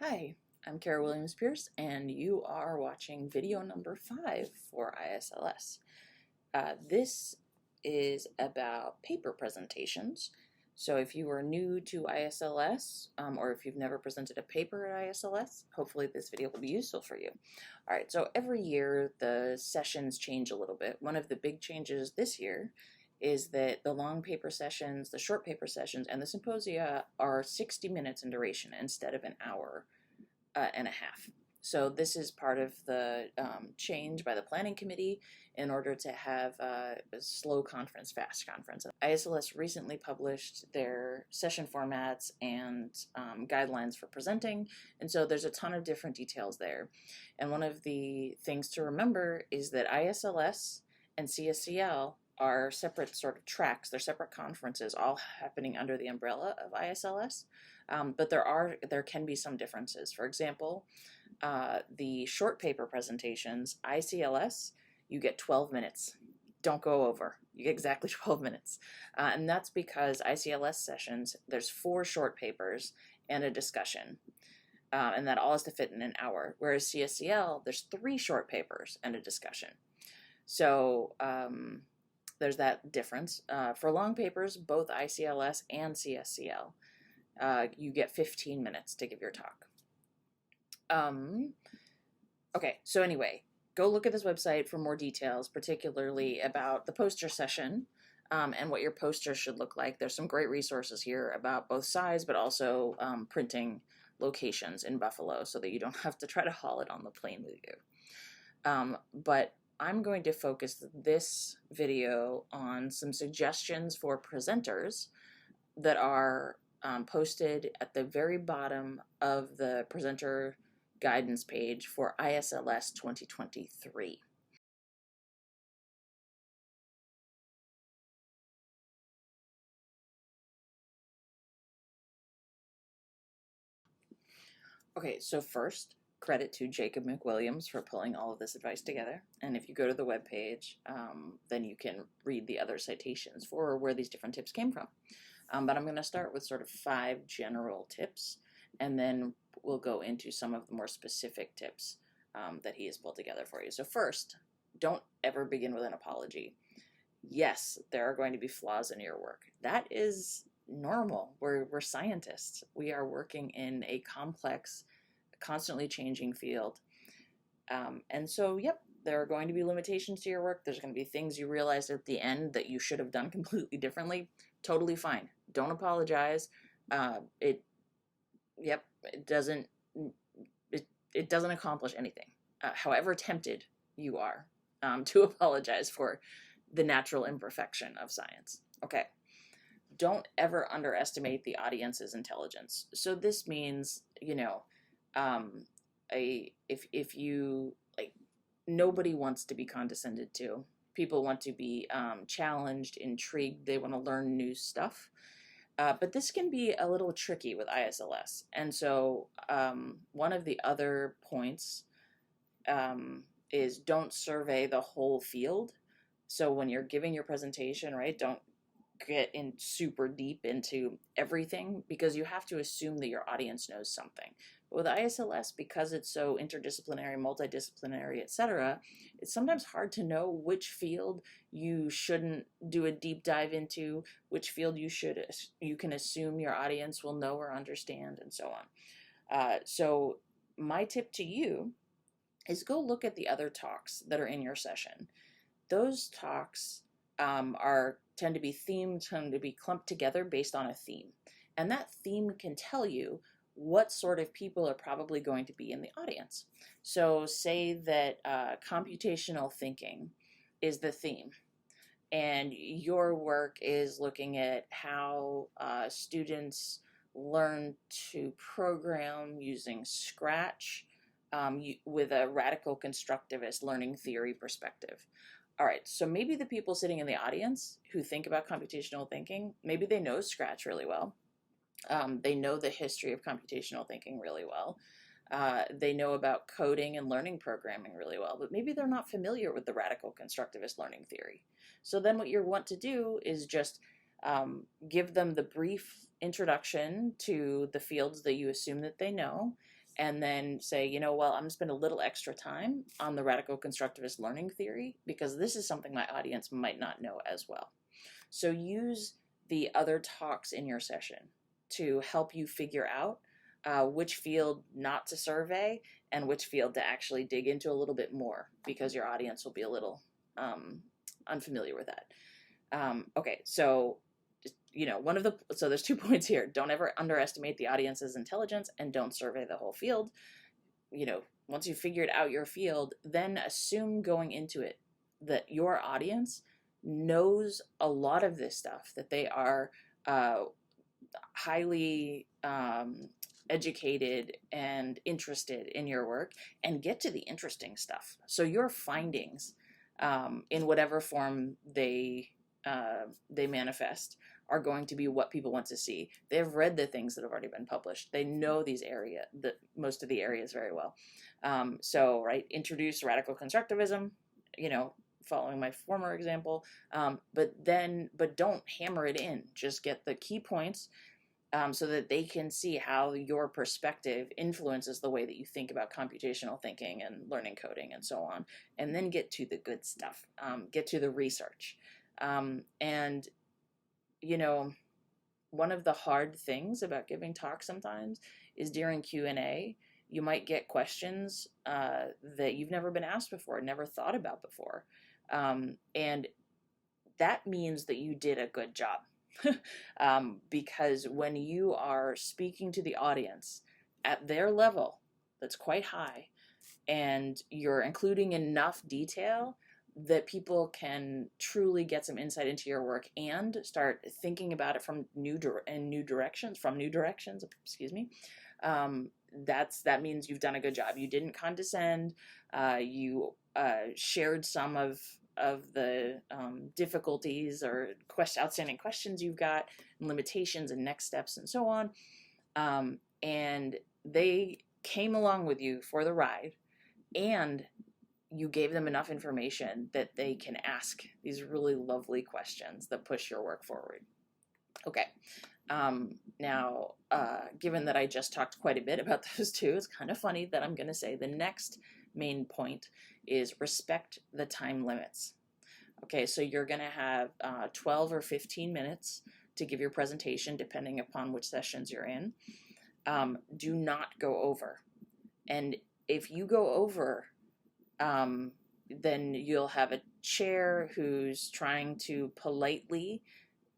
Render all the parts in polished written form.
Hi, I'm Kara Williams-Pierce, and you are watching video number 5 for ISLS. This is about paper presentations. So if you are new to ISLS, or if you've never presented a paper at ISLS, hopefully this video will be useful for you. All right, so every year the sessions change a little bit. One of the big changes this year is that the long paper sessions, the short paper sessions, and the symposia are 60 minutes in duration instead of an hour and a half. So this is part of the change by the planning committee in order to have a slow conference, fast conference. ISLS recently published their session formats and guidelines for presenting, and so there's a ton of different details there. And one of the things to remember is that ISLS and CSCL are separate sort of tracks. They're separate conferences, all happening under the umbrella of ISLS. But there can be some differences. For example, the short paper presentations, ICLS, you get 12 minutes. Don't go over. You get exactly 12 minutes. And that's because ICLS sessions, there's 4 short papers and a discussion. And that all has to fit in an hour. Whereas CSCL, there's 3 short papers and a discussion. So there's that difference. For long papers, both ICLS and CSCL, you get 15 minutes to give your talk. Okay, so anyway, go look at this website for more details, particularly about the poster session and what your poster should look like. There's some great resources here about both size, but also printing locations in Buffalo so that you don't have to try to haul it on the plane with you. But I'm going to focus this video on some suggestions for presenters that are posted at the very bottom of the presenter guidance page for ISLS 2023. Okay, so first, credit to Jacob McWilliams for pulling all of this advice together. And if you go to the webpage, then you can read the other citations for where these different tips came from. But I'm going to start with sort of 5 general tips, and then we'll go into some of the more specific tips that he has pulled together for you. So first, don't ever begin with an apology. Yes, there are going to be flaws in your work. That is normal. We're scientists. We are working in a complex, constantly changing field. And so, yep, there are going to be limitations to your work. There's going to be things you realize at the end that you should have done completely differently. Totally fine. Don't apologize. It doesn't accomplish anything. However tempted you are to apologize for the natural imperfection of science. Okay. Don't ever underestimate the audience's intelligence. So this means, if you like, nobody wants to be condescended to. People want to be challenged, intrigued. They want to learn new stuff. But this can be a little tricky with ISLS. And so one of the other points is don't survey the whole field. So when you're giving your presentation, right, don't get in super deep into everything, because you have to assume that your audience knows something. But with ISLS, because it's so interdisciplinary, multidisciplinary, etc., it's sometimes hard to know which field you shouldn't do a deep dive into, which field you can assume your audience will know or understand, and so on. So my tip to you is go look at the other talks that are in your session. Those talks tend to be themed, tend to be clumped together based on a theme. And that theme can tell you what sort of people are probably going to be in the audience. So say that computational thinking is the theme, and your work is looking at how students learn to program using Scratch with a radical constructivist learning theory perspective. All right, so maybe the people sitting in the audience who think about computational thinking, maybe they know Scratch really well. They know the history of computational thinking really well. They know about coding and learning programming really well, but maybe they're not familiar with the radical constructivist learning theory. So then what you want to do is just give them the brief introduction to the fields that you assume that they know, and then say, you know, well, I'm going to spend a little extra time on the radical constructivist learning theory because this is something my audience might not know as well. So use the other talks in your session to help you figure out which field not to survey and which field to actually dig into a little bit more, because your audience will be a little unfamiliar with that. Okay, so so there's 2 points here. Don't ever underestimate the audience's intelligence, and don't survey the whole field. Once you've figured out your field, then assume going into it that your audience knows a lot of this stuff, that they are highly educated and interested in your work, and get to the interesting stuff. So your findings, in whatever form they manifest, are going to be what people want to see. They've read the things that have already been published. They know most of the areas very well. Introduce radical constructivism, following my former example, but don't hammer it in. Just get the key points, so that they can see how your perspective influences the way that you think about computational thinking and learning coding and so on. And then get to the good stuff, get to the research. One of the hard things about giving talks sometimes is during Q&A, you might get questions that you've never been asked before, never thought about before. And that means that you did a good job. Because when you are speaking to the audience at their level that's quite high, and you're including enough detail that people can truly get some insight into your work and start thinking about it from new directions, that means you've done a good job. You didn't condescend. You shared some of the difficulties or outstanding questions you've got, and limitations and next steps and so on. And they came along with you for the ride, and you gave them enough information that they can ask these really lovely questions that push your work forward. Okay. Now, given that I just talked quite a bit about those two, it's kind of funny that I'm going to say the next main point is respect the time limits. Okay, so you're going to have 12 or 15 minutes to give your presentation, depending upon which sessions you're in. Do not go over. And if you go over, then you'll have a chair who's trying to politely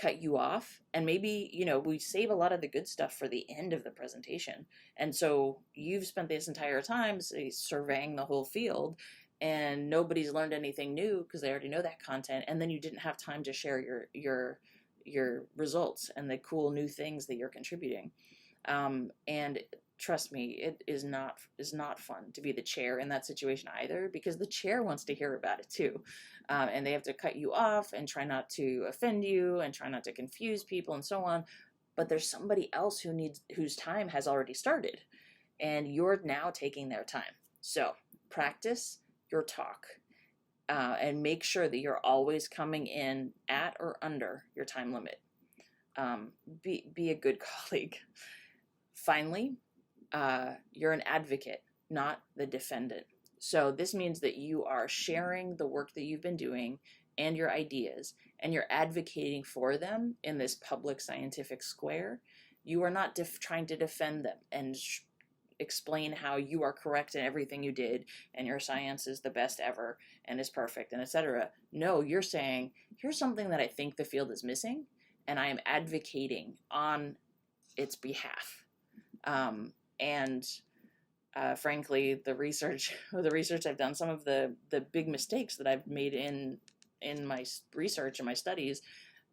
cut you off, and maybe we save a lot of the good stuff for the end of the presentation, and so you've spent this entire time surveying the whole field, and nobody's learned anything new because they already know that content, and then you didn't have time to share your results and the cool new things that you're contributing. And trust me, it is not fun to be the chair in that situation either, because the chair wants to hear about it too. And they have to cut you off and try not to offend you and try not to confuse people and so on. But there's somebody else whose time has already started, and you're now taking their time. So practice your talk, and make sure that you're always coming in at or under your time limit. Be a good colleague. Finally, you're an advocate, not the defendant. So this means that you are sharing the work that you've been doing and your ideas, and you're advocating for them in this public scientific square. You are not trying to defend them and explain how you are correct in everything you did and your science is the best ever and is perfect and etc. No, you're saying, here's something that I think the field is missing, and I am advocating on its behalf. Frankly, the research I've done, some of the big mistakes that I've made in my research and my studies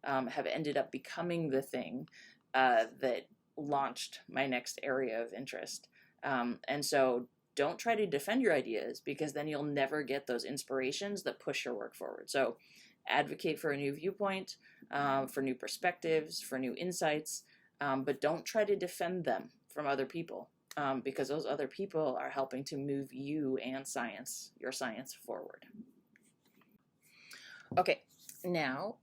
have ended up becoming the thing that launched my next area of interest. And so don't try to defend your ideas, because then you'll never get those inspirations that push your work forward. So advocate for a new viewpoint, for new perspectives, for new insights, but don't try to defend them from other people, because those other people are helping to move you and your science forward. Okay, now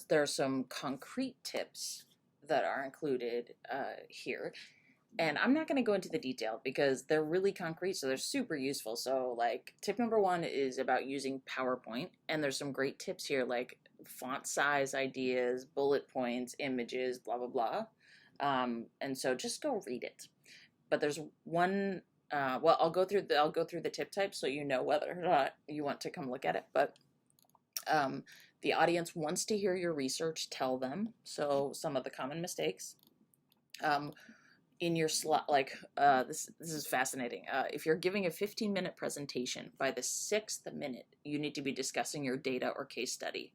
there are some concrete tips that are included here. And I'm not going to go into the detail because they're really concrete, so they're super useful. So, like, tip number one is about using PowerPoint, and there's some great tips here, like font size ideas, bullet points, images, blah blah blah. And so just go read it. But there's one. Well, I'll go through the tip types so you know whether or not you want to come look at it. But the audience wants to hear your research. Tell them. So some of the common mistakes. In your slot, like this is fascinating. If you're giving a 15-minute presentation, by the 6th minute you need to be discussing your data or case study.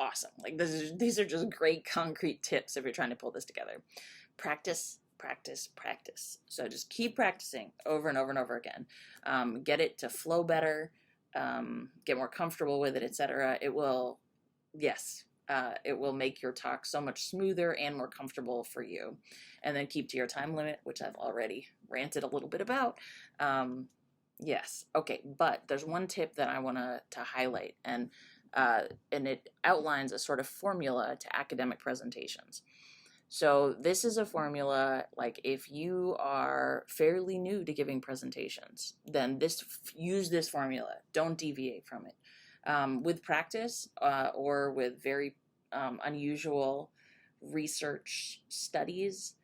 Awesome. Like these are just great concrete tips if you're trying to pull this together. Practice, practice, practice. So just keep practicing over and over and over again. Get it to flow better, get more comfortable with it, etc. It will, yes, it will make your talk so much smoother and more comfortable for you. And then keep to your time limit, which I've already ranted a little bit about. Yes, okay, but there's one tip that I want to highlight, and it outlines a sort of formula to academic presentations. So this is a formula, like if you are fairly new to giving presentations, then use this formula. Don't deviate from it. With practice or with very unusual research studies,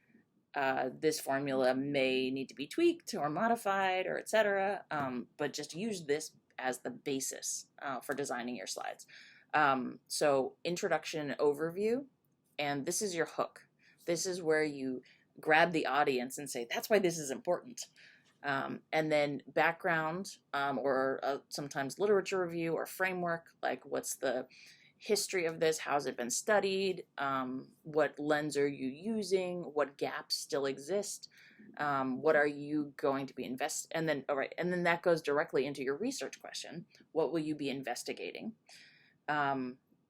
this formula may need to be tweaked or modified or etc. But just use this as the basis for designing your slides. So introduction, overview, and this is your hook. This is where you grab the audience and say, that's why this is important. And then background or sometimes literature review or framework, like what's the history of this, how's it been studied, what lens are you using, what gaps still exist, what are you going to be and then that goes directly into your research question. What will you be investigating?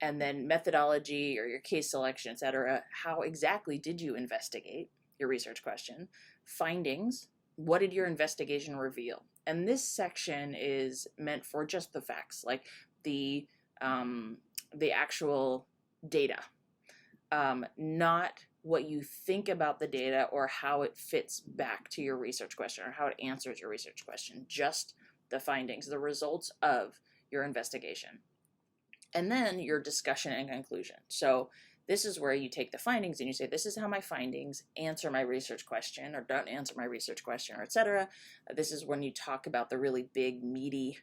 And then methodology or your case selection, etc. How exactly did you investigate your research question? Findings. What did your investigation reveal? And this section is meant for just the facts, like the actual data, not what you think about the data or how it fits back to your research question or how it answers your research question, just the findings, the results of your investigation. And then your discussion and conclusion. So this is where you take the findings and you say, this is how my findings answer my research question or don't answer my research question, or etc. This is when you talk about the really big, meaty,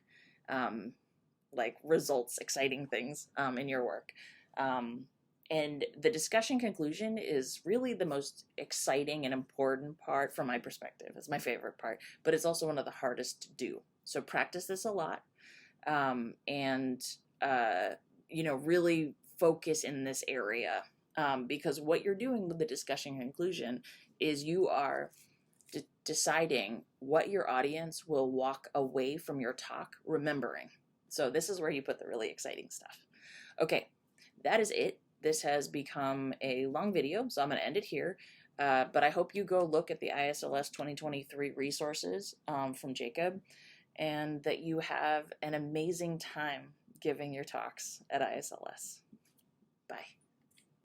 like results, exciting things in your work. And the discussion conclusion is really the most exciting and important part from my perspective. It's my favorite part, but it's also one of the hardest to do. So practice this a lot. Really focus in this area because what you're doing with the discussion conclusion is you are deciding what your audience will walk away from your talk remembering. So this is where you put the really exciting stuff. Okay, that is it. This has become a long video, so I'm going to end it here. But I hope you go look at the ISLS 2023 resources from Jacob, and that you have an amazing time giving your talks at ISLS. Bye.